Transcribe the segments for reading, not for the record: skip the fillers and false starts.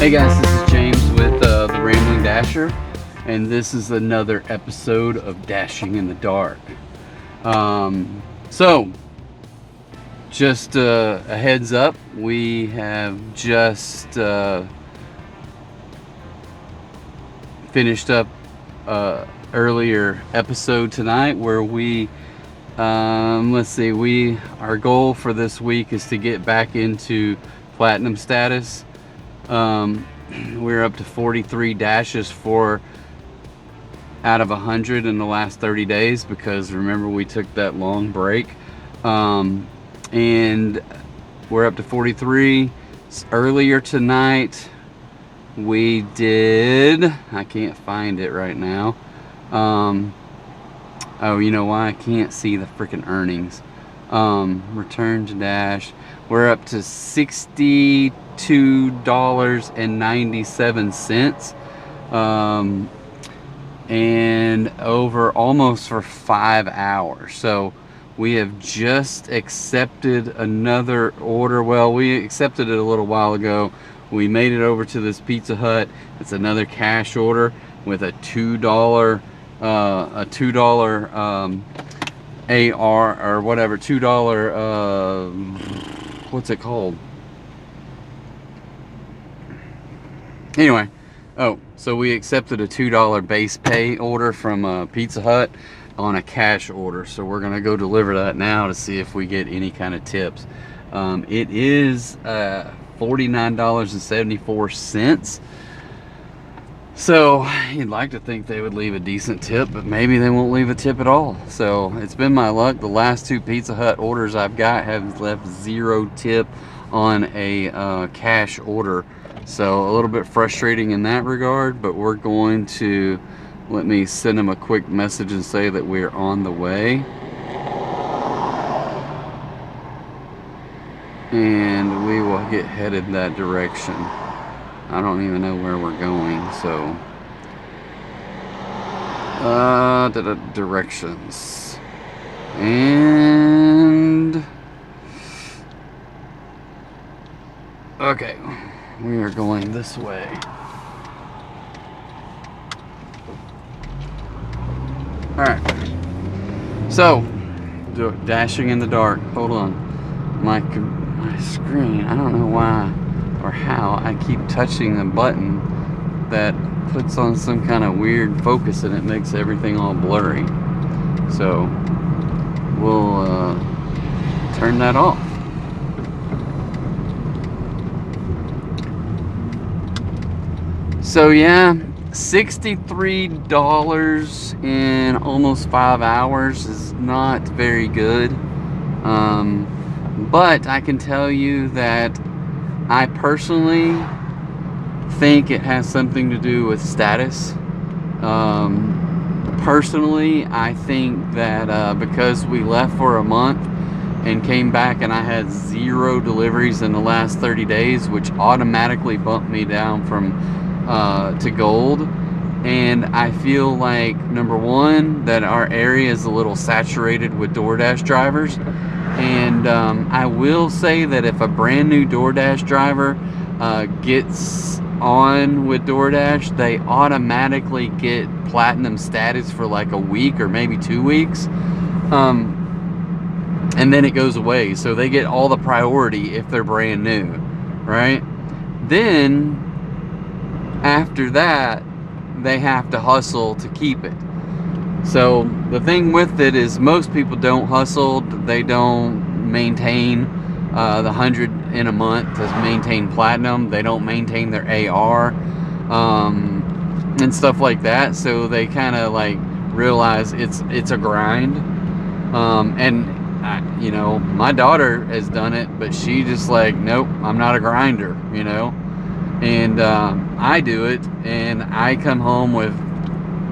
Hey guys, this is James with the Rambling Dasher, and this is another episode of Dashing in the Dark. So, just a heads up, we have just finished up earlier episode tonight where we, our goal for this week is to get back into platinum status. We're up to 43 dashes out of 100 in the last 30 days because remember we took that long break, and we're up to 43. Earlier tonight we did, I can't find it right now. Oh, you know why? I can't see the freaking earnings. Return to dash, we're up to $62.97, and over almost for 5 hours. So we have just accepted another order. Well, we accepted it a little while ago. We made it over to this Pizza Hut. It's another cash order with a $2 AR or whatever, $2 what's it called? Anyway, so we accepted a $2 base pay order from Pizza Hut on a cash order. So we're gonna go deliver that now to see if we get any kind of tips. It is $49.74. So you'd like to think they would leave a decent tip, but maybe they won't leave a tip at all. So it's been my luck. The last two Pizza Hut orders I've got have left 0 tip on a cash order. So a little bit frustrating in that regard, but we're going to, let me send them a quick message and say that we're on the way. And we will get headed that direction. I don't even know where we're going, so directions, and okay, we are going this way. All right, so dashing in the dark. Hold on, my screen, I don't know why or how I keep touching the button that puts on some kind of weird focus and it makes everything all blurry. So we'll turn that off. So yeah, $63 in almost 5 hours is not very good, but I can tell you that I personally think it has something to do with status. Personally, I think that because we left for a month and came back and I had 0 deliveries in the last 30 days, which automatically bumped me down from to gold. And I feel like, number one, that our area is a little saturated with DoorDash drivers. And I will say that if a brand new DoorDash driver gets on with DoorDash, they automatically get platinum status for like a week or maybe 2 weeks. And then it goes away. So they get all the priority if they're brand new, right? Then after that, they have to hustle to keep it. So the thing with it is most people don't hustle. They don't maintain the 100 in a month to maintain platinum. They don't maintain their AR and stuff like that. So they kind of like realize it's a grind. You know, my daughter has done it, but she just like, nope, I'm not a grinder, you know. And I do it, and I come home with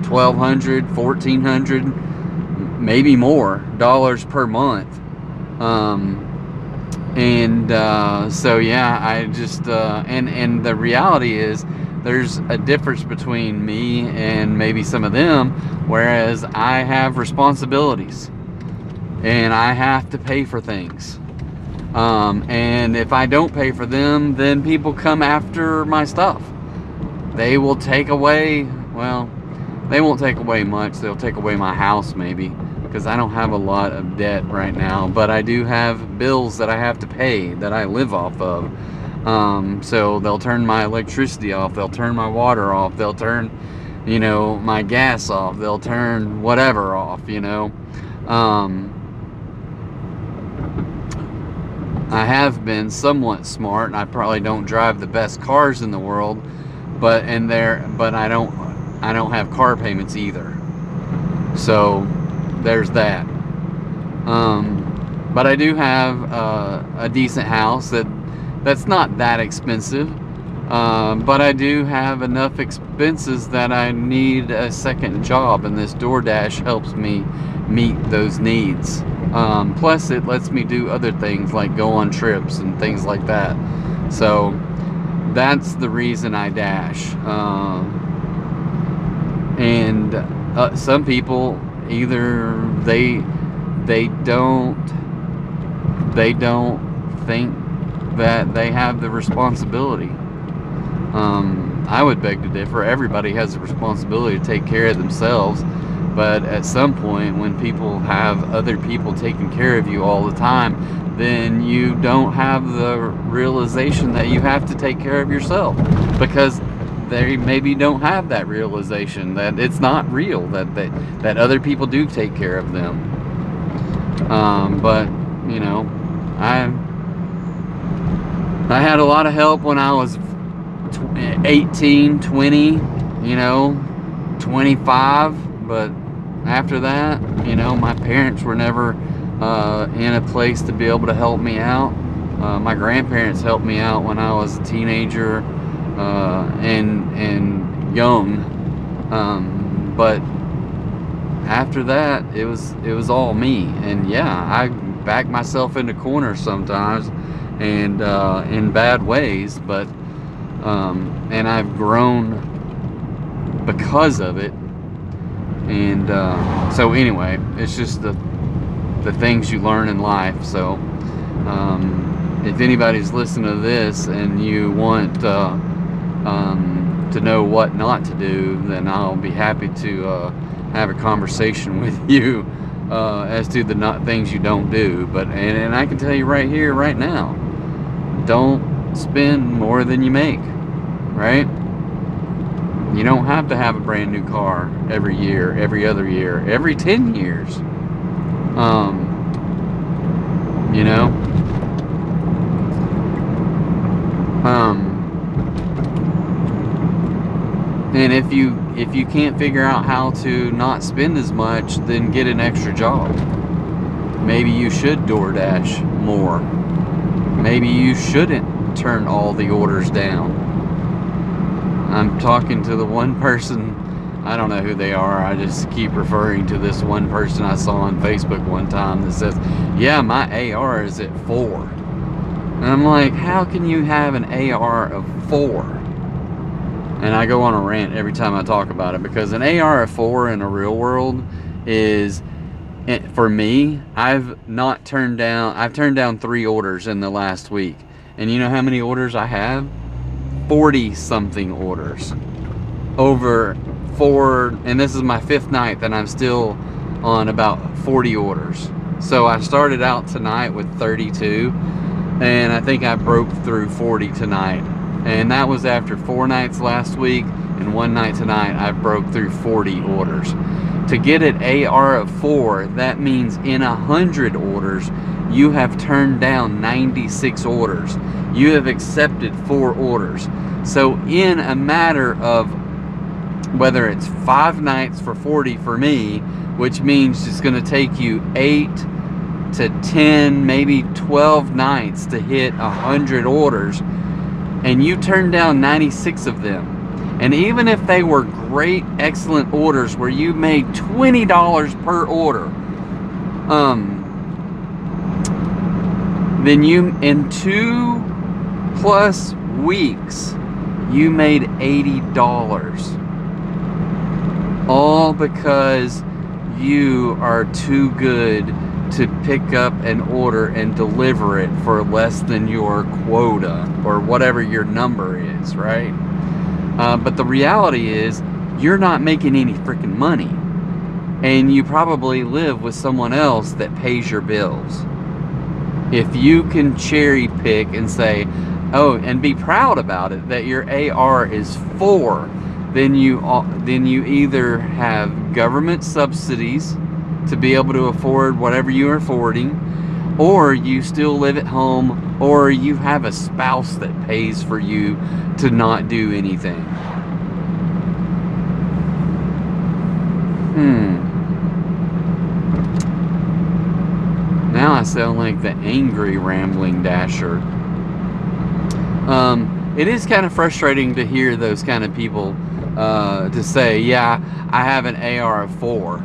$1,200, $1,400, maybe more dollars per month. So yeah, I just and the reality is there's a difference between me and maybe some of them, whereas I have responsibilities and I have to pay for things. And if I don't pay for them, then people come after my stuff. They will take away, well, they won't take away much. They'll take away my house maybe, because I don't have a lot of debt right now, but I do have bills that I have to pay that I live off of. So they'll turn my electricity off, they'll turn my water off, they'll turn, you know, my gas off, they'll turn whatever off, you know. I have been somewhat smart, and I probably don't drive the best cars in the world, but I don't have car payments either. So there's that. But I do have a decent house that's not that expensive, but I do have enough expenses that I need a second job, and this DoorDash helps me meet those needs. Plus it lets me do other things like go on trips and things like that. So that's the reason I dash. And some people either they don't think that they have the responsibility. I would beg to differ. Everybody has a responsibility to take care of themselves, but at some point when people have other people taking care of you all the time, then you don't have the realization that you have to take care of yourself, because they maybe don't have that realization that it's not real, that other people do take care of them. But you know, I had a lot of help when I was 18, 20, you know, 25, but after that, you know, my parents were never in a place to be able to help me out. My grandparents helped me out when I was a teenager and young, but after that it was all me. And yeah, I backed myself into corners sometimes, and in bad ways, but and I've grown because of it. And so anyway, it's just the things you learn in life. So if anybody's listening to this and you want to know what not to do, then I'll be happy to have a conversation with you as to the things you don't do. But and I can tell you right here, right now, don't spend more than you make, right? You don't have to have a brand new car every year, every other year, every 10 years. You know? And if you can't figure out how to not spend as much, then get an extra job. Maybe you should DoorDash more. Maybe you shouldn't turn all the orders down. I'm talking to the one person, I don't know who they are, I just keep referring to this one person I saw on Facebook one time that says, yeah, my AR is at 4. And I'm like, how can you have an AR of 4? And I go on a rant every time I talk about it, because an AR of 4 in a real world is, for me, I've turned down 3 orders in the last week. And you know how many orders I have? 40 something orders over 4, and this is my 5th night that I'm still on about 40 orders. So I started out tonight with 32, and I think I broke through 40 tonight, and that was after 4 nights last week and 1 night tonight. I broke through 40 orders. To get an AR of 4, that means in 100 orders you have turned down 96 orders. You have accepted 4 orders. So in a matter of, whether it's 5 nights for 40 for me, which means it's going to take you 8 to 10, maybe 12 nights to hit 100 orders, and you turn down 96 of them. And even if they were great, excellent orders where you made $20 per order, then you, in 2+ weeks, you made $80. All because you are too good to pick up an order and deliver it for less than your quota or whatever your number is, right? But the reality is you're not making any freaking money, and you probably live with someone else that pays your bills. If you can cherry pick and say, oh, and be proud about it, that your AR is 4, then you either have government subsidies to be able to afford whatever you are affording, or you still live at home, or you have a spouse that pays for you to not do anything. Now I sound like the angry rambling dasher. It is kind of frustrating to hear those kind of people to say, yeah, I have an AR of 4.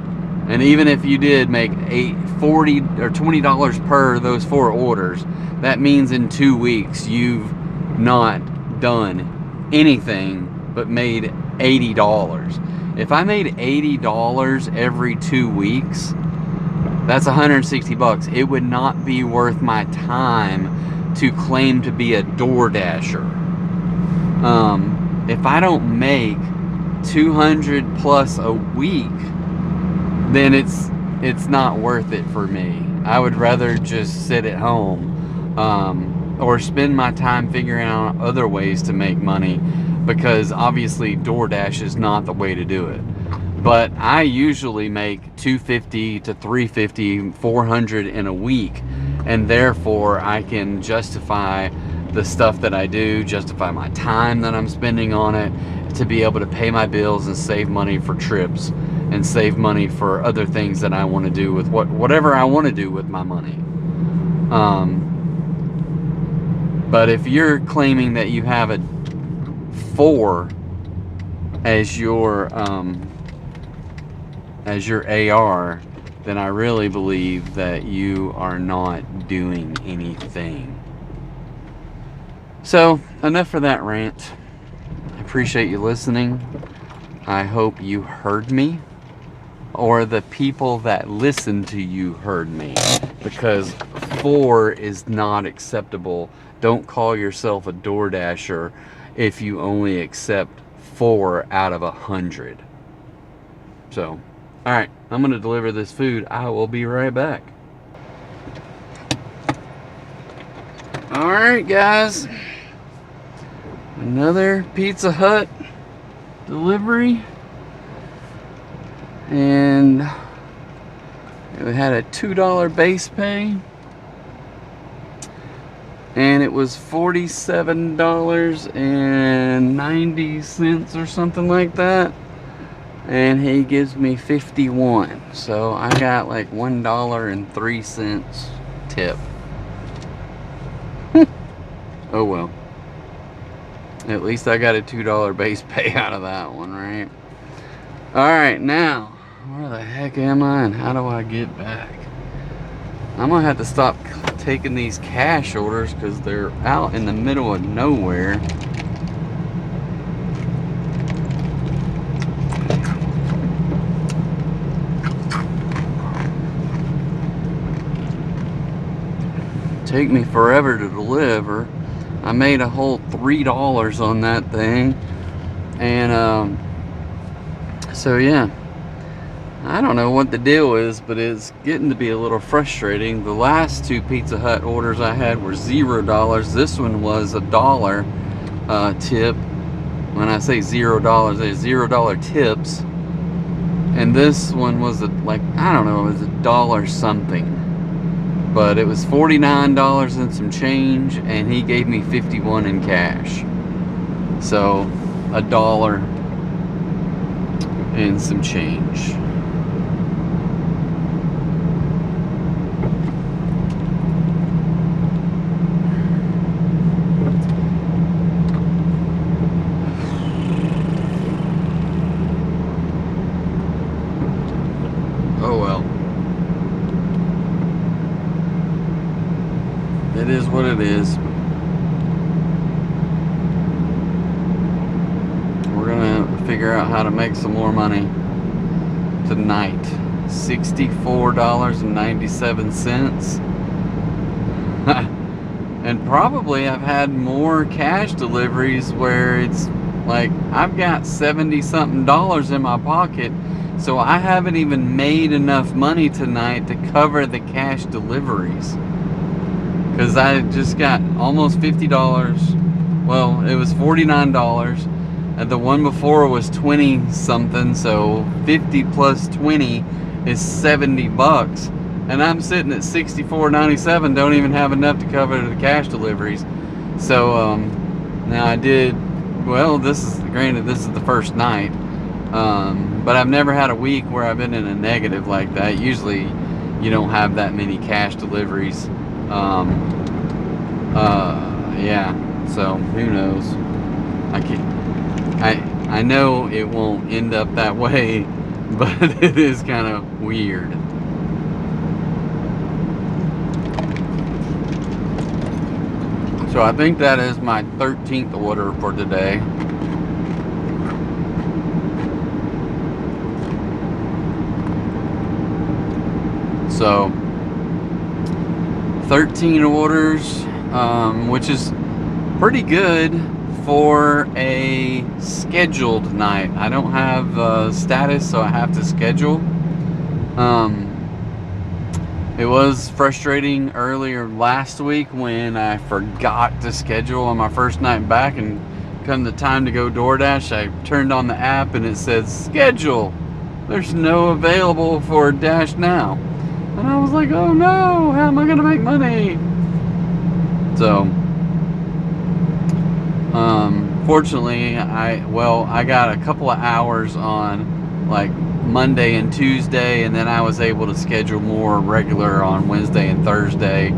And even if you did make $40 or $20 per those 4 orders, that means in 2 weeks you've not done anything but made $80. If I made $80 every 2 weeks, that's $160. It would not be worth my time to claim to be a DoorDasher. If I don't make 200 plus a week, then it's not worth it for me. I would rather just sit at home or spend my time figuring out other ways to make money, because obviously DoorDash is not the way to do it. But I usually make $250 to $350, $400 in a week, and therefore I can justify the stuff that I do, justify my time that I'm spending on it, to be able to pay my bills and save money for trips and save money for other things that I want to do with whatever I want to do with my money. But if you're claiming that you have a 4 as your AR, then I really believe that you are not doing anything. So, enough for that rant. I appreciate you listening. I hope you heard me, or the people that listen to you heard me, because 4 is not acceptable. Don't call yourself a DoorDasher if you only accept 4 out of 100. So, alright, I'm going to deliver this food. I will be right back. Alright, guys. Another Pizza Hut delivery. And it had a $2 base pay. And it was $47.90 or something like that. And he gives me 51. So I got like $1.03 tip. Oh well. At least I got a $2 base pay out of that one, right? Alright, now, where the heck am I and how do I get back? I'm gonna have to stop taking these cash orders because they're out in the middle of nowhere. Take me forever to deliver. I made a whole $3 on that thing. And so yeah, I don't know what the deal is, but it's getting to be a little frustrating. The last 2 Pizza Hut orders I had were $0. This one was $1 tip. When I say $0, there's $0 tips. And this one was like, I don't know, it was $1 something. But it was $49 and some change, and he gave me 51 in cash. So $1 and some change. Oh well. It is what it is. We're gonna figure out how to make some more money tonight. $64.97. And probably I've had more cash deliveries where it's like I've got 70 something dollars in my pocket, so I haven't even made enough money tonight to cover the cash deliveries, because I just got almost $50. Well, it was $49, and the one before was 20 something, so 50 plus 20 is 70 bucks. And I'm sitting at $64.97, don't even have enough to cover the cash deliveries. So now I did, well, this is the first night, but I've never had a week where I've been in a negative like that. Usually you don't have that many cash deliveries. Yeah, so who knows. I know it won't end up that way, but it is kind of weird. So I think that is my 13th order for today. So 13 orders, which is pretty good for a scheduled night. I don't have status, so I have to schedule. It was frustrating earlier last week when I forgot to schedule on my first night back, and come the time to go DoorDash, I turned on the app and it said schedule. There's no available for Dash now. And I was like, oh no, how am I gonna make money? So fortunately I got a couple of hours on like Monday and Tuesday, and then I was able to schedule more regular on Wednesday and Thursday.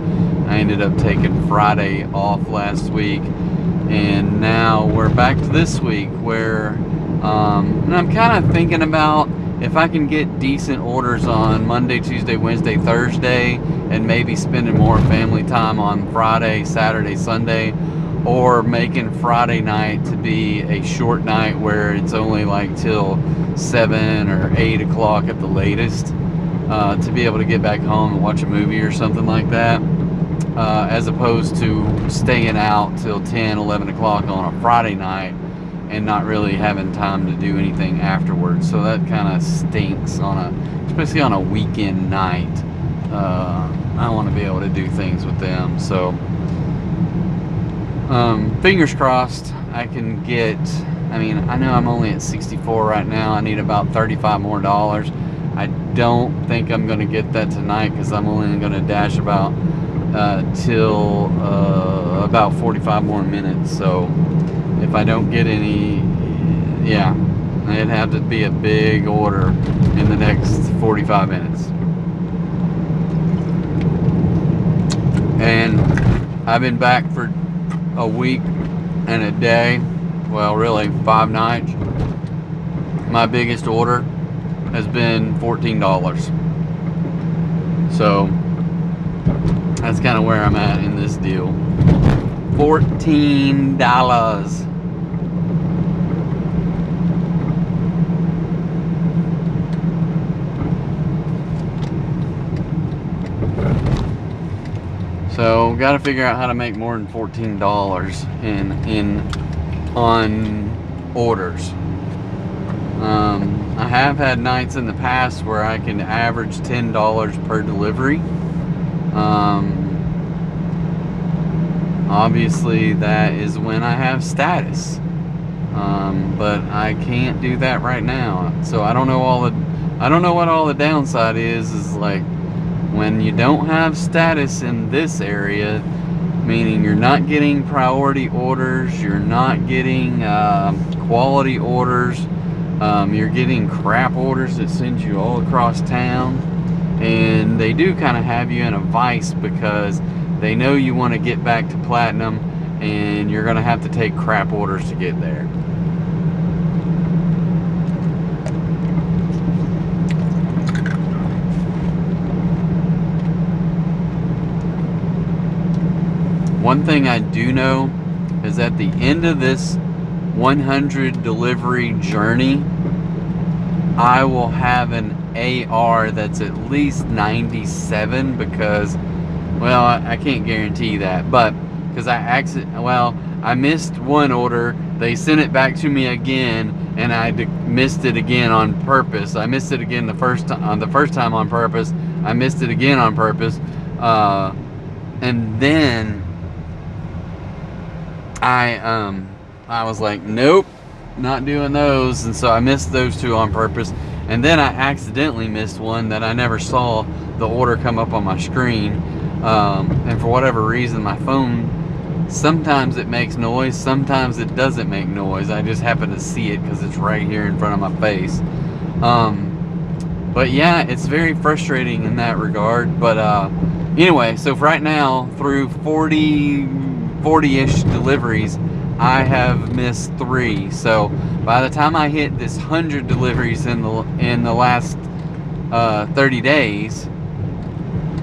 I ended up taking Friday off last week, and now we're back to this week where and I'm kind of thinking about if I can get decent orders on Monday, Tuesday, Wednesday, Thursday, and maybe spending more family time on Friday, Saturday, Sunday, or making Friday night to be a short night where it's only like till 7 or 8 o'clock at the latest, to be able to get back home and watch a movie or something like that, as opposed to staying out till 10, 11 o'clock on a Friday night and not really having time to do anything afterwards. So that kind of stinks especially on a weekend night. I want to be able to do things with them. So fingers crossed I can get, I know I'm only at 64 right now. I need about $35 more. I don't think I'm going to get that tonight, because I'm only going to dash about till about 45 more minutes. So if I don't get any, yeah, it'd have to be a big order in the next 45 minutes. And I've been back for a week and a day, well, really 5 nights. My biggest order has been $14. So that's kind of where I'm at in this deal. $14. So got to figure out how to make more than $14 on orders. I have had nights in the past where I can average $10 per delivery. Obviously that is when I have status, but I can't do that right now. So I don't know what all the downside is like when you don't have status in this area, meaning you're not getting priority orders, you're not getting quality orders, you're getting crap orders that send you all across town, and they do kind of have you in a vice because they know you want to get back to platinum, and you're going to have to take crap orders to get there. One thing I do know is at the end of this 100 delivery journey, I will have an AR that's at least 97 because, well, I can't guarantee that, but because I missed one order. They sent it back to me again, and I missed it again on purpose. I missed it again the first time on purpose. I missed it again on purpose, and then I was like, nope, not doing those, and so I missed those two on purpose. And then I accidentally missed one that I never saw the order come up on my screen, and for whatever reason, my phone, sometimes it makes noise, sometimes it doesn't make noise. I just happen to see it because it's right here in front of my face. But yeah, it's very frustrating in that regard. But anyway, so for right now, through 40-ish deliveries, I have missed 3. So by the time I hit this 100 deliveries in the last 30 days,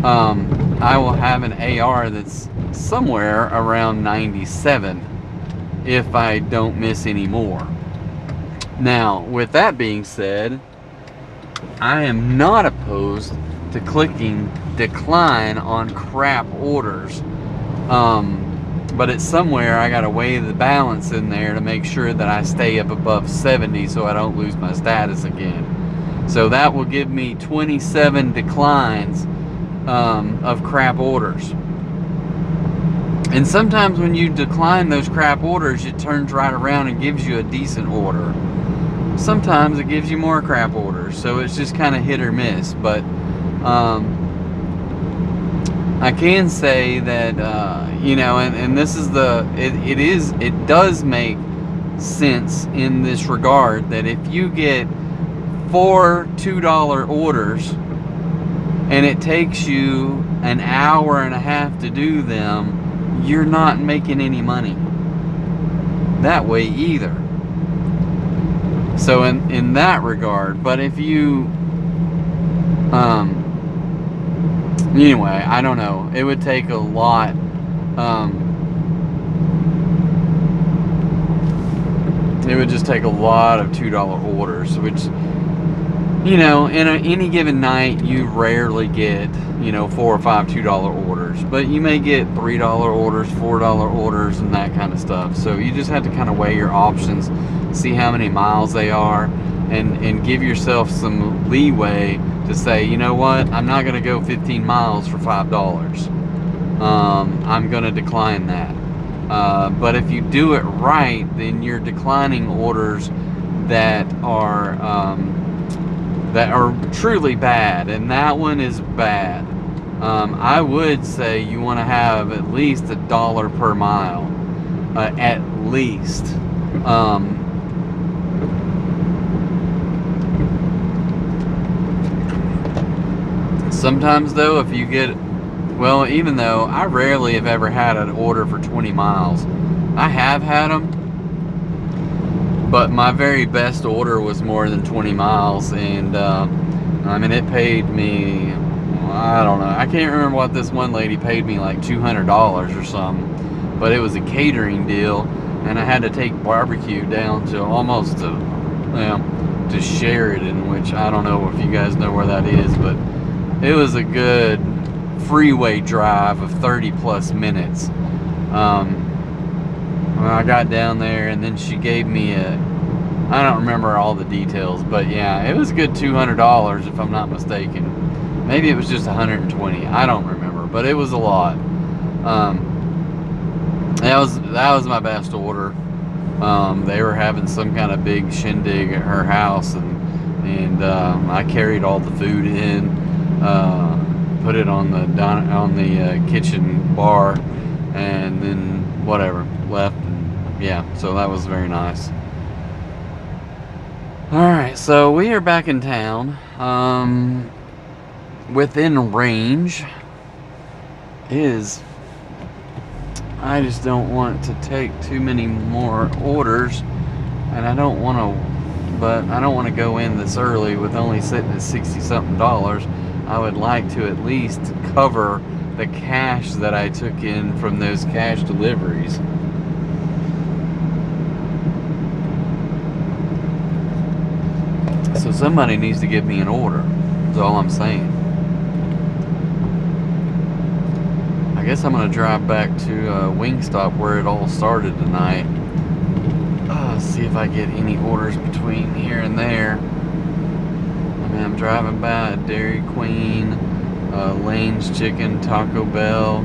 I will have an AR that's somewhere around 97 if I don't miss any more. Now, with that being said, I am not opposed to clicking decline on crap orders. But it's somewhere I gotta weigh the balance in there to make sure that I stay up above 70 so I don't lose my status again. So that will give me 27 declines of crap orders. And sometimes when you decline those crap orders, it turns right around and gives you a decent order. Sometimes it gives you more crap orders, so it's just kind of hit or miss. But I can say that and this is it does make sense in this regard, that if you get 4 $2 orders and it takes you an hour and a half to do them, you're not making any money that way either. So in that regard, but if you anyway, I don't know, it would take a lot it would just take a lot of $2 orders, which, in any given night you rarely get 4 or 5 $2 orders, but you may get $3 orders, $4 orders, and that kind of stuff. So you just have to kind of weigh your options, see how many miles they are, and give yourself some leeway to say, you know what, I'm not going to go 15 miles for $5. I'm going to decline that. But if you do it right, then you're declining orders that are truly bad, and that one is bad. I would say you want to have at least $1 per mile, at least. Sometimes though, if you get, well, even though I rarely have ever had an order for 20 miles, I have had them, but my very best order was more than 20 miles, and it paid me, I don't know, I can't remember what this one lady paid me, like $200 or something, but it was a catering deal, and I had to take barbecue down to almost to Sheridan, which I don't know if you guys know where that is, but it was a good freeway drive of 30 plus minutes. When I got down there, and then she gave me I don't remember all the details, but yeah, it was a good $200 if I'm not mistaken. Maybe it was just 120, I don't remember, but it was a lot. That was my best order. They were having some kind of big shindig at her house, and I carried all the food in, put it on the kitchen bar, and then whatever, left. And yeah, so that was very nice. Alright, so we are back in town. Within range is, I just don't want to take too many more orders, and I don't want to go in this early with only sitting at $60-something. I would like to at least cover the cash that I took in from those cash deliveries. So somebody needs to give me an order. That's all I'm saying. I guess I'm gonna drive back to Wingstop where it all started tonight. See if I get any orders between here and there. I mean, I'm driving by Dairy Queen, Lane's Chicken, Taco Bell,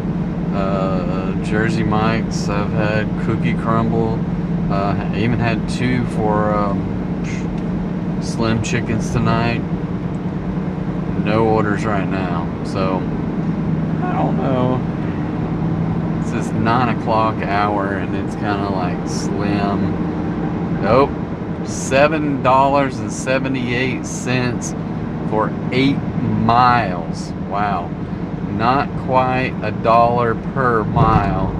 Jersey Mike's. I've had Cookie Crumble. I even had 2 for Slim Chickens tonight. No orders right now, so I don't know. It's this 9 o'clock hour and it's kind of like slim. Nope, $7.78 for 8 miles. Wow, not quite $1 per mile,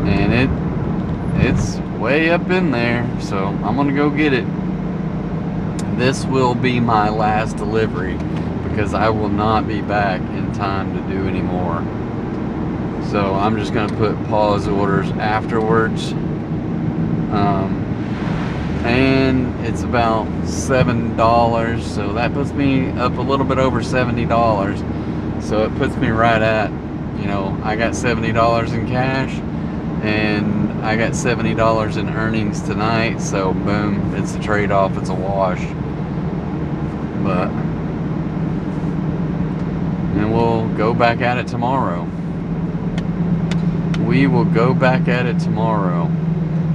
and it's way up in there. So I'm gonna go get it. This will be my last delivery because I will not be back in time to do any more. So I'm just gonna put pause orders afterwards. And it's about $7, so that puts me up a little bit over $70. So it puts me right at, you know, I got $70 in cash and I got $70 in earnings tonight. So boom, it's a trade-off, it's a wash. But and we'll go back at it tomorrow. We will go back at it tomorrow.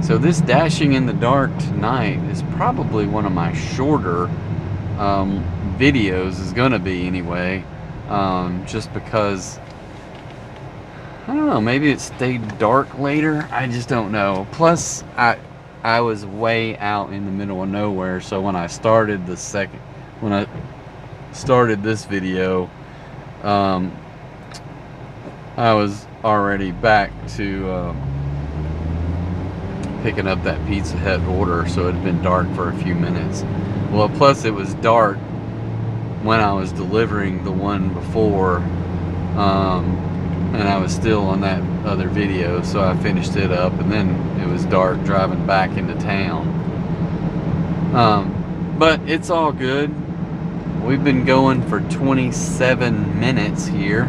So this dashing in the dark tonight is probably one of my shorter videos, is gonna be anyway, just because I don't know, maybe it stayed dark later, I just don't know. Plus I was way out in the middle of nowhere, so when I started this video, I was already back to picking up that Pizza Hut order, so it had been dark for a few minutes. Well, plus it was dark when I was delivering the one before, and I was still on that other video, so I finished it up, and then it was dark driving back into town. But it's all good. We've been going for 27 minutes here.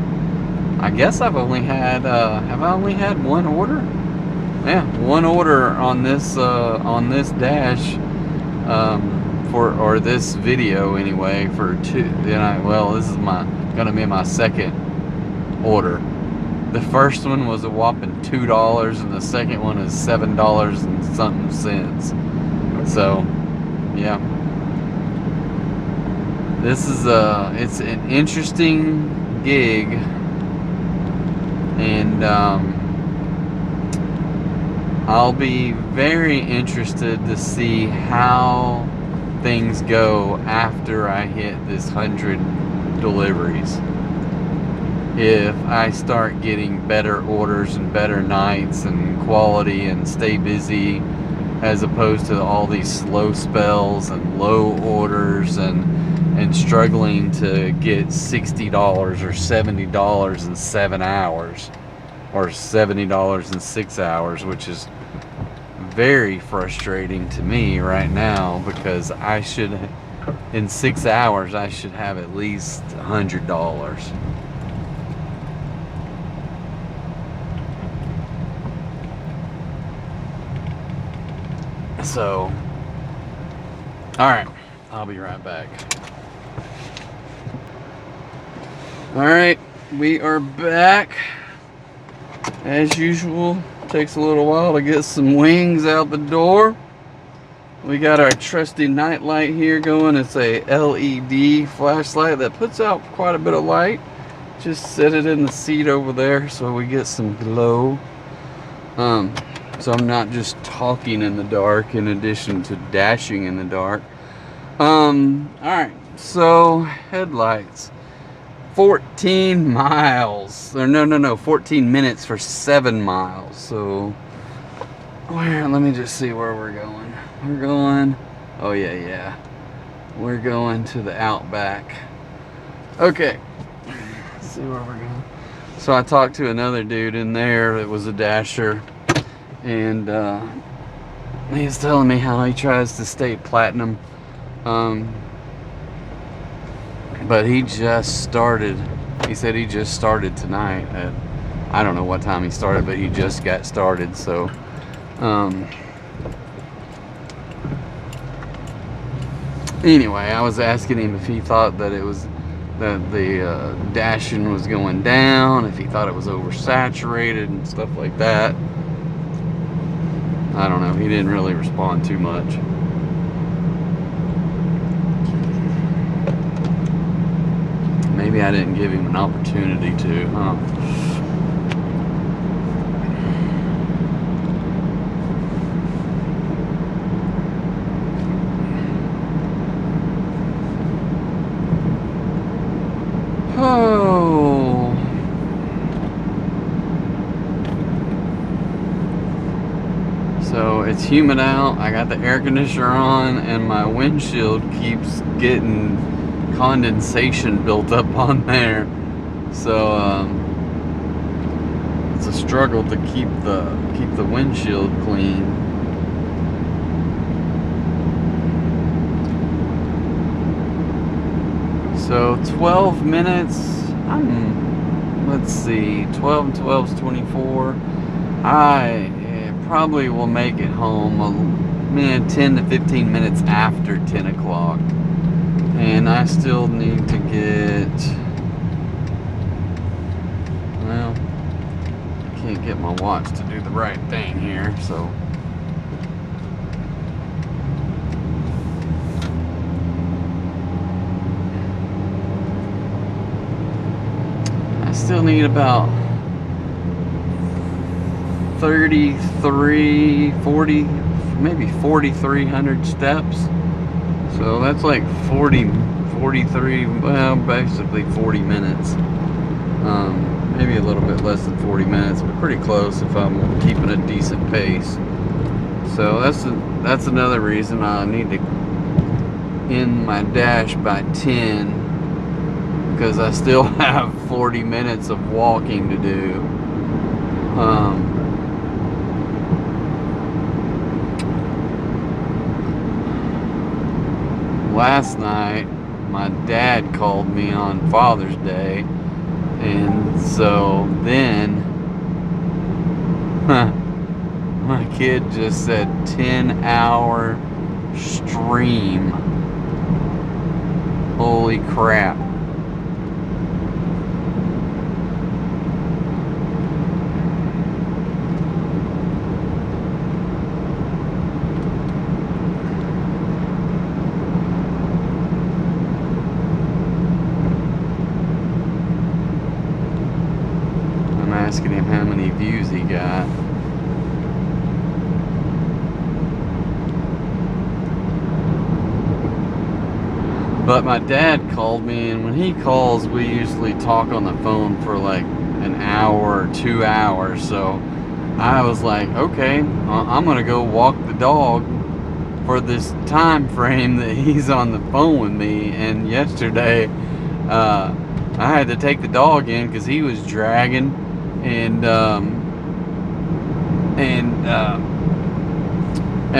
I guess I've only had have I only had one order? Yeah, one order on this dash, or this video anyway, for 2. Then well, this is gonna be my second order. The first one was a whopping $2, and the second one is $7 and something cents. So, yeah, this is it's an interesting gig, and I'll be very interested to see how things go after I hit this 100 deliveries. If I start getting better orders and better nights and quality and stay busy, as opposed to all these slow spells and low orders and struggling to get $60 or $70 in 7 hours, or $70 in 6 hours, which is very frustrating to me right now, because I should, in 6 hours, I should have at least $100. So, alright, I'll be right back. Alright, we are back. As usual, takes a little while to get some wings out the door. We got our trusty night light here going. It's a LED flashlight that puts out quite a bit of light. Just set it in the seat over there so we get some glow. So I'm not just talking in the dark in addition to dashing in the dark. Alright, so headlights. 14 miles. Or no, 14 minutes for 7 miles. So, let me just see where we're going. We're going, oh yeah. We're going to the Outback. Okay, let's see where we're going. So I talked to another dude in there that was a dasher, and he's telling me how he tries to stay platinum. But he just started. He said he just started tonight at, I don't know what time he started, but he just got started. So anyway, I was asking him if he thought that it was that the dashing was going down, if he thought it was oversaturated and stuff like that. I don't know. He didn't really respond too much. Maybe I didn't give him an opportunity to, huh? Oh. So it's humid out. I got the air conditioner on, and my windshield keeps getting condensation built up on there. So it's a struggle to keep the windshield clean. So 12 minutes, let's see, 12 and 12 is 24. I probably will make it home 10 to 15 minutes after 10 o'clock. And I still need to get, well, can't get my watch to do the right thing here, so. I still need about 33, 40, maybe 4,300 steps. So that's like 43, well, basically 40 minutes. Maybe a little bit less than 40 minutes, but pretty close if I'm keeping a decent pace. So that's another reason I need to end my dash by 10, because I still have 40 minutes of walking to do. Last night, my dad called me on Father's Day, and so then my kid just said 10-hour stream. Holy crap. Asking him how many views he got. But my dad called me, and when he calls, we usually talk on the phone for like an hour or 2 hours. So I was like, okay, I'm gonna go walk the dog for this time frame that he's on the phone with me. And yesterday I had to take the dog in because he was dragging. And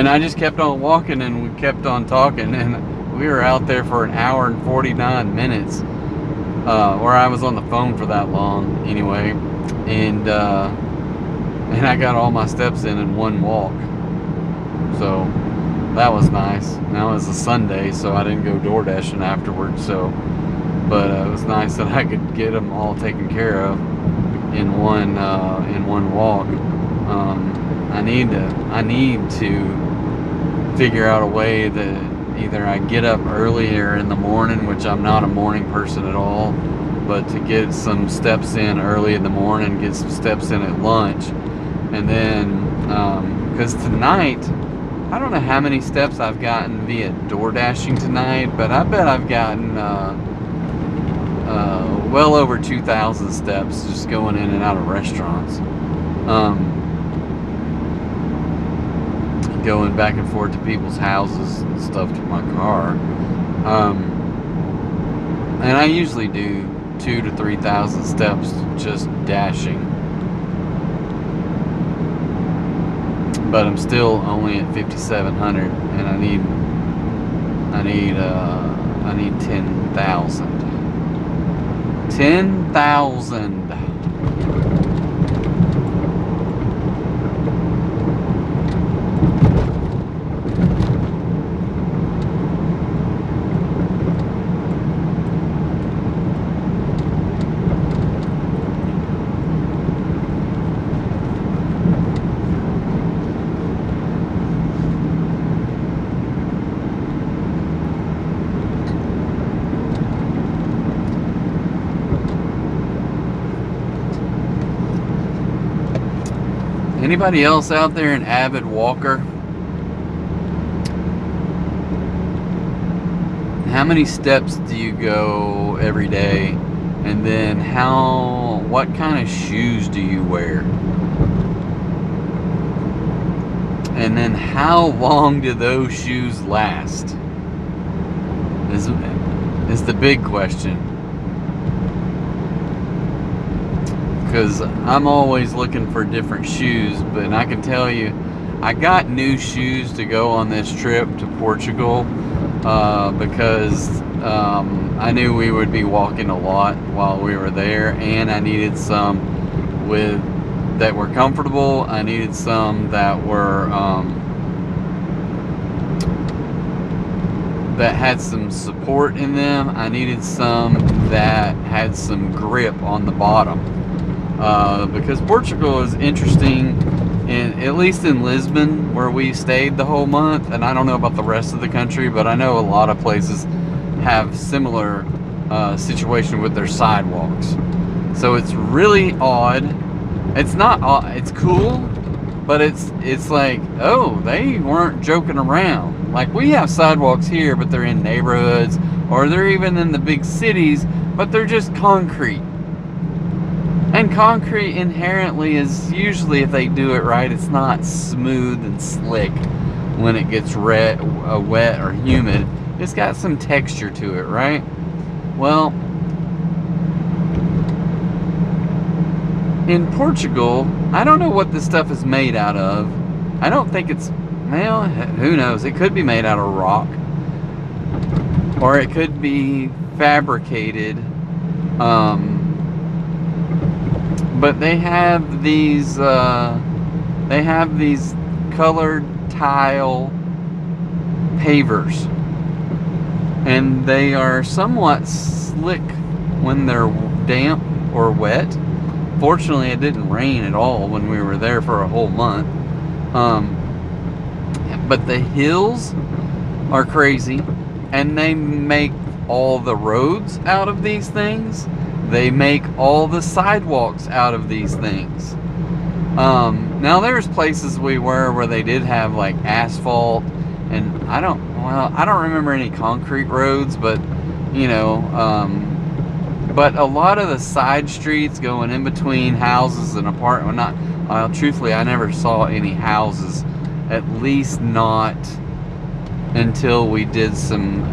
I just kept on walking, and we kept on talking, and we were out there for an hour and 49 minutes, or I was on the phone for that long anyway, and I got all my steps in one walk, so that was nice. Now it was a Sunday, so I didn't go DoorDashing afterwards, so, but it was nice that I could get them all taken care of in one walk. I need to figure out a way that either I get up earlier in the morning, which I'm not a morning person at all, but to get some steps in early in the morning, get some steps in at lunch, and then because tonight I don't know how many steps I've gotten via DoorDashing tonight, but I bet I've gotten well over 2,000 steps just going in and out of restaurants, going back and forth to people's houses and stuff to my car, and I usually do 2,000 to 3,000 steps just dashing, but I'm still only at 5,700, and I need 10,000. 10,000. Anybody else out there an avid walker? How many steps do you go every day? And then what kind of shoes do you wear? And then how long do those shoes last? Is the big question. Because I'm always looking for different shoes, but I can tell you, I got new shoes to go on this trip to Portugal because I knew we would be walking a lot while we were there, and I needed some that were comfortable. I needed some that were that had some support in them. I needed some that had some grip on the bottom. Because Portugal is interesting, at least in Lisbon, where we stayed the whole month, and I don't know about the rest of the country, but I know a lot of places have similar situation with their sidewalks. So it's really odd. It's not odd, it's cool, but it's like, oh, they weren't joking around. Like, we have sidewalks here, but they're in neighborhoods, or they're even in the big cities, but they're just concrete. And concrete inherently is usually, if they do it right, it's not smooth and slick when it gets wet or humid. It's got some texture to it, right? Well, in Portugal, I don't know what this stuff is made out of. I don't think it's, well, who knows? It could be made out of rock, or it could be fabricated. But they have these colored tile pavers, and they are somewhat slick when they're damp or wet. Fortunately, it didn't rain at all when we were there for a whole month. But the hills are crazy, and they make all the roads out of these things. They make all the sidewalks out of these things. Now there's places we were where they did have like asphalt, and I don't remember any concrete roads, but you know, but a lot of the side streets going in between houses and apartments, truthfully, I never saw any houses, at least not until we did some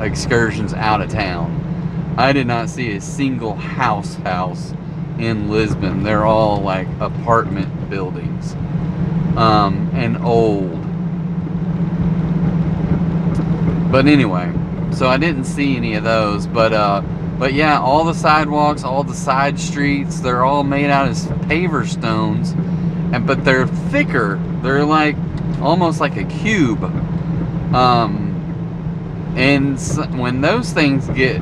excursions out of town. I did not see a single house in Lisbon. They're all like apartment buildings, and old. But anyway, so I didn't see any of those. But yeah, all the sidewalks, all the side streets, they're all made out of paver stones, but they're thicker. They're like almost like a cube. And when those things get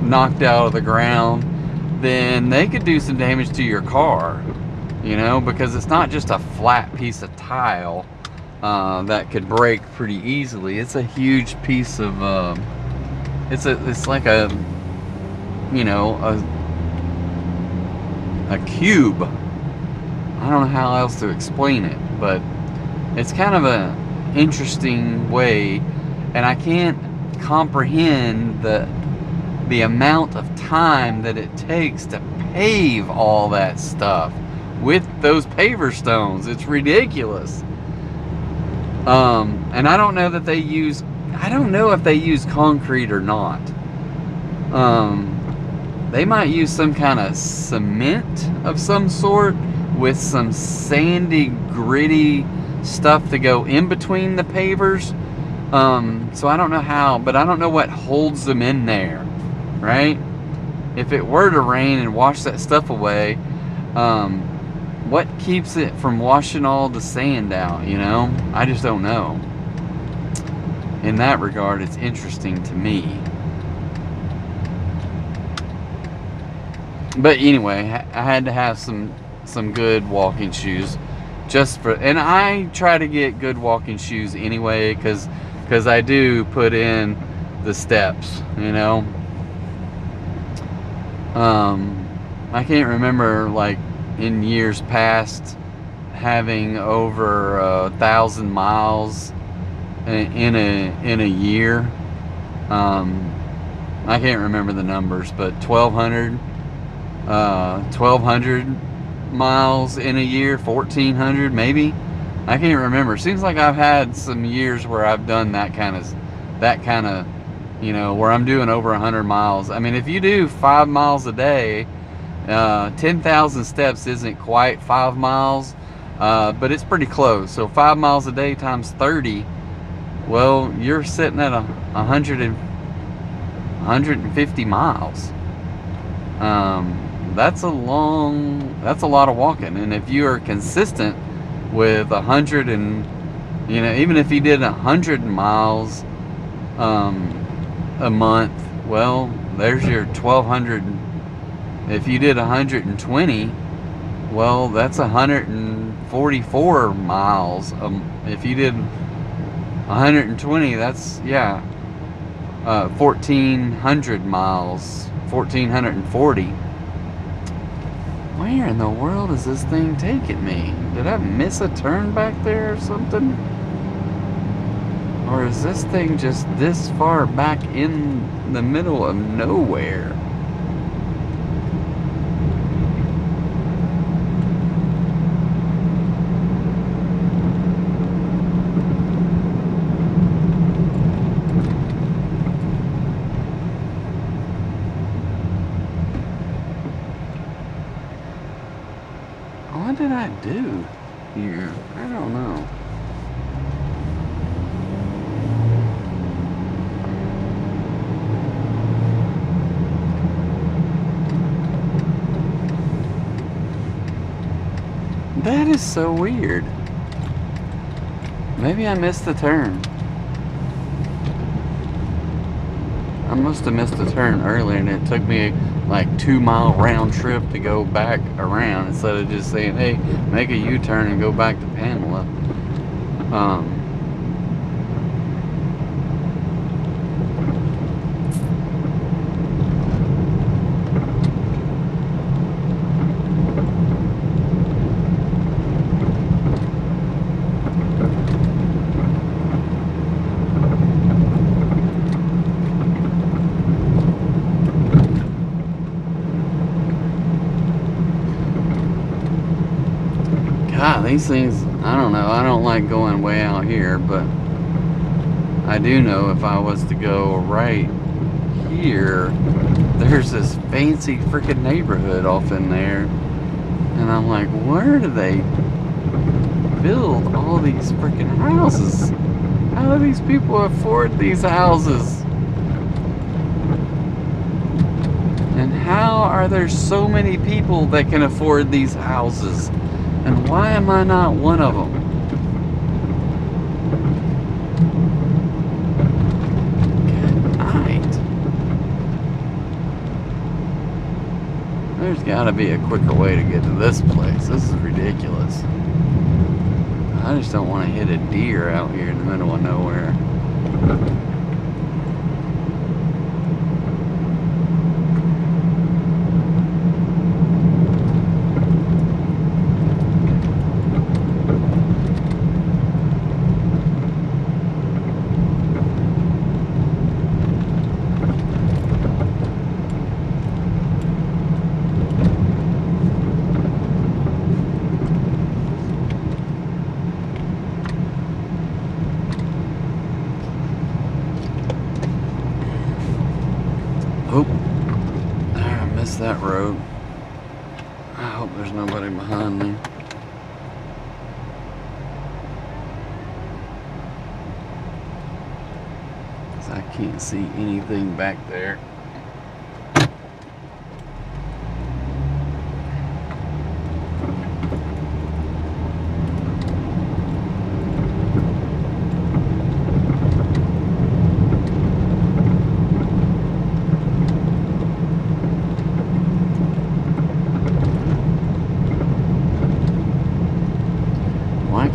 knocked out of the ground, then they could do some damage to your car, you know, because it's not just a flat piece of tile that could break pretty easily. It's a huge piece of it's like a, you know, a cube. I don't know how else to explain it, but it's kind of a interesting way, and I can't comprehend the amount of time that it takes to pave all that stuff with those paver stones. It's ridiculous. And I don't know if they use concrete or not. They might use some kind of cement of some sort with some sandy, gritty stuff to go in between the pavers. So I don't know how, but I don't know what holds them in there, right? if it were to rain and wash that stuff away, what keeps it from washing all the sand out, you know? I just don't know. In that regard, it's interesting to me. But anyway, I had to have some good walking shoes, and I try to get good walking shoes anyway, because I do put in the steps, you know. I can't remember, like, in years past having over 1,000 miles in a year. I can't remember the numbers, but 1,200 miles in a year, 1,400 maybe. I can't remember. Seems like I've had some years where I've done that kind of, you know, where I'm doing over 100 miles. I mean, if you do 5 miles a day, 10,000 steps isn't quite 5 miles, but it's pretty close. So 5 miles a day times 30, well, you're sitting at 150 miles. That's a lot of walking. And if you are consistent with 100 and, you know, even if you did 100 miles a month, well, there's your 1,200. If you did 120, well, that's 144 miles. If you did 120, that's, yeah, 1,400 miles, 1,440. Where in the world is this thing taking me? Did I miss a turn back there or something? Or is this thing just this far back in the middle of nowhere? What did I do here? I don't know. That is so weird. Maybe I missed the turn. I must have missed the turn earlier, and it took me like 2-mile round trip to go back around instead of just saying, hey, make a U-turn and go back to Pamela. God, these things, I don't know. I don't like going way out here, but I do know if I was to go right here, there's this fancy freaking neighborhood off in there. And I'm like, where do they build all these freaking houses? How do these people afford these houses? And how are there so many people that can afford these houses? And why am I not one of them? Good night. There's got to be a quicker way to get to this place. This is ridiculous. I just don't want to hit a deer out here in the middle of nowhere. Oh, there, I missed that road. I hope there's nobody behind me. I can't see anything back there.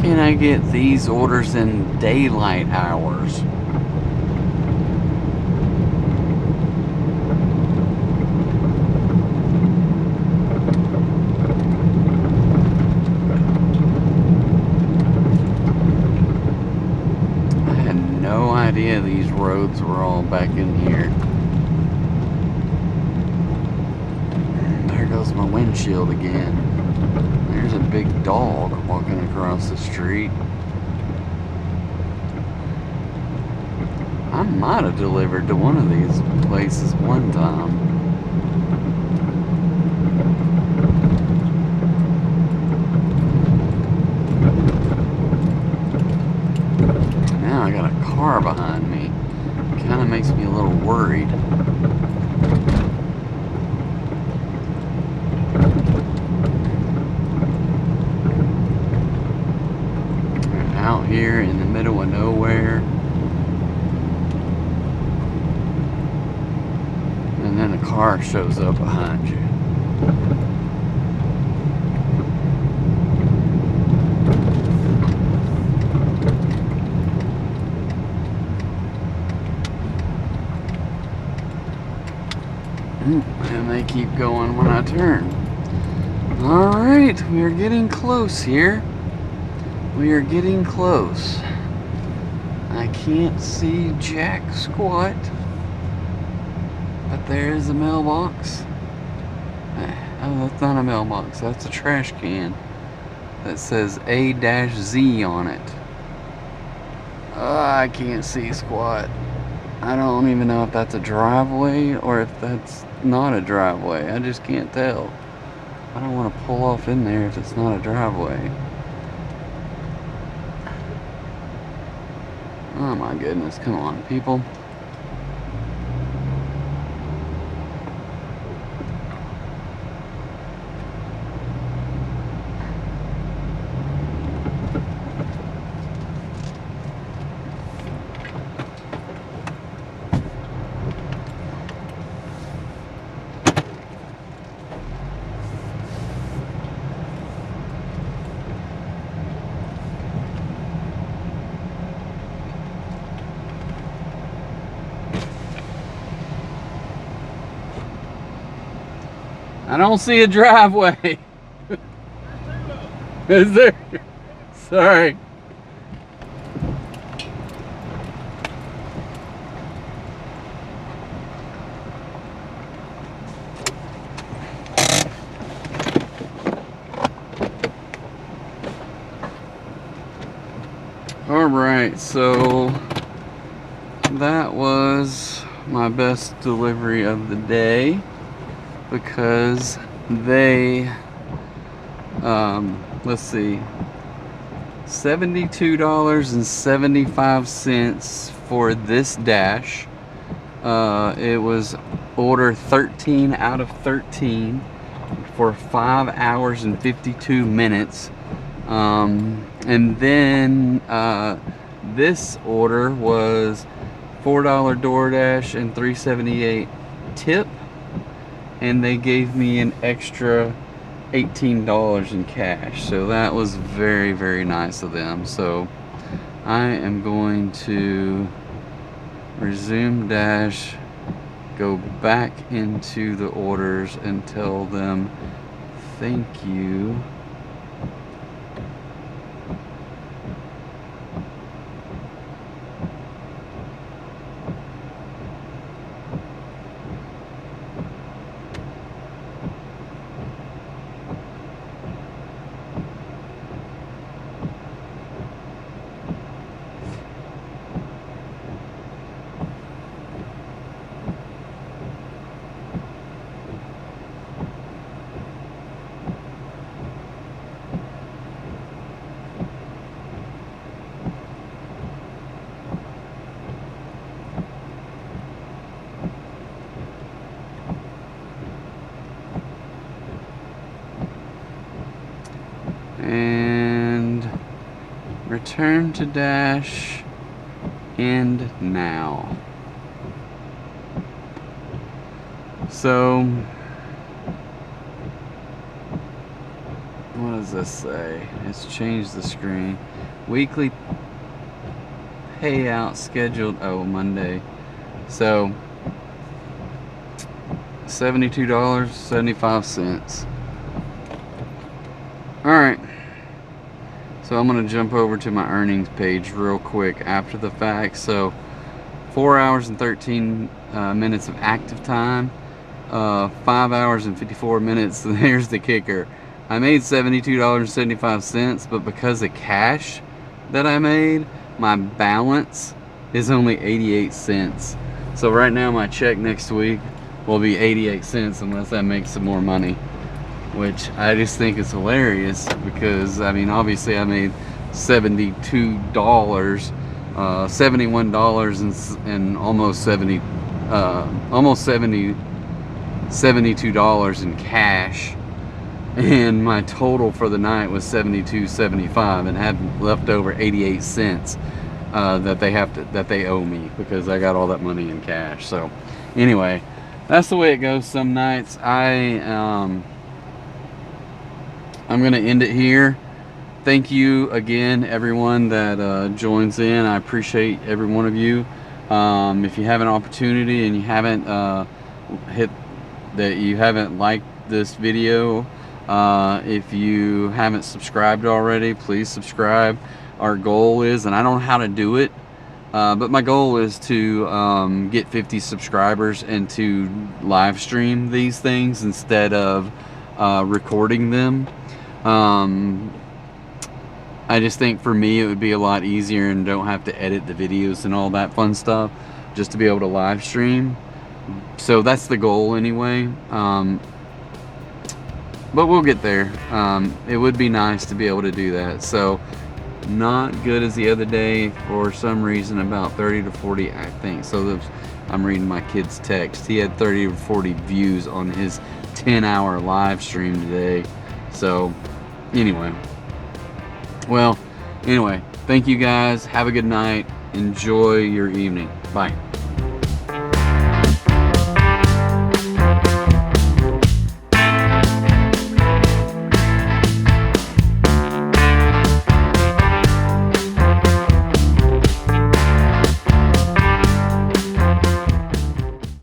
can't I get these orders in daylight hours? I had no idea these roads were all back in here. There goes my windshield again. There's a big dog walking across the street. I might have delivered to one of these places one time. Now I got a car behind me. Kind of makes me a little worried. Out here in the middle of nowhere. And then a car shows up behind you. And they keep going when I turn. Alright, we are getting close here. We are getting close. I can't see jack squat. But there is a mailbox. Oh, that's not a mailbox. That's a trash can that says A-Z on it. I can't see squat. I don't even know if that's a driveway or if that's not a driveway. I just can't tell. I don't want to pull off in there if it's not a driveway. Oh my goodness, come on, people. I don't see a driveway. Is there? Sorry. Alright, so that was my best delivery of the day because they, let's see, $72.75 for this dash. It was order 13 out of 13 for 5 hours and 52 minutes. And then this order was $4 DoorDash and $3.78 tip, and they gave me an extra $18 in cash. So that was very, very nice of them. So I am going to resume dash, go back into the orders and tell them thank you. And return to dash, end now. So what does this say? It's changed the screen. Weekly payout scheduled, oh, Monday. So $72.75. Alright, so I'm going to jump over to my earnings page real quick after the fact. So 4 hours and 13 minutes of active time, 5 hours and 54 minutes. There's the kicker. I made $72.75, but because of cash that I made, my balance is only 88 cents. So right now my check next week will be 88 cents unless I make some more money, which I just think is hilarious because, I mean, obviously I made $72, $71 and almost $72 in cash, and my total for the night was $72.75 and had left over 88 cents that they owe me because I got all that money in cash. So anyway, that's the way it goes some nights. I'm gonna end it here. Thank you again, everyone that joins in. I appreciate every one of you. If you have an opportunity and you haven't you haven't liked this video, if you haven't subscribed already, please subscribe. Our goal is, and I don't know how to do it, but my goal is to get 50 subscribers and to live stream these things instead of recording them. I just think for me it would be a lot easier and don't have to edit the videos and all that fun stuff, just to be able to live stream. So that's the goal anyway. But we'll get there. It would be nice to be able to do that. So not good as the other day for some reason, about 30 to 40 I think. So I'm reading my kid's text. He had 30 to 40 views on his 10-hour live stream today. So anyway, thank you guys. Have a good night. Enjoy your evening. Bye.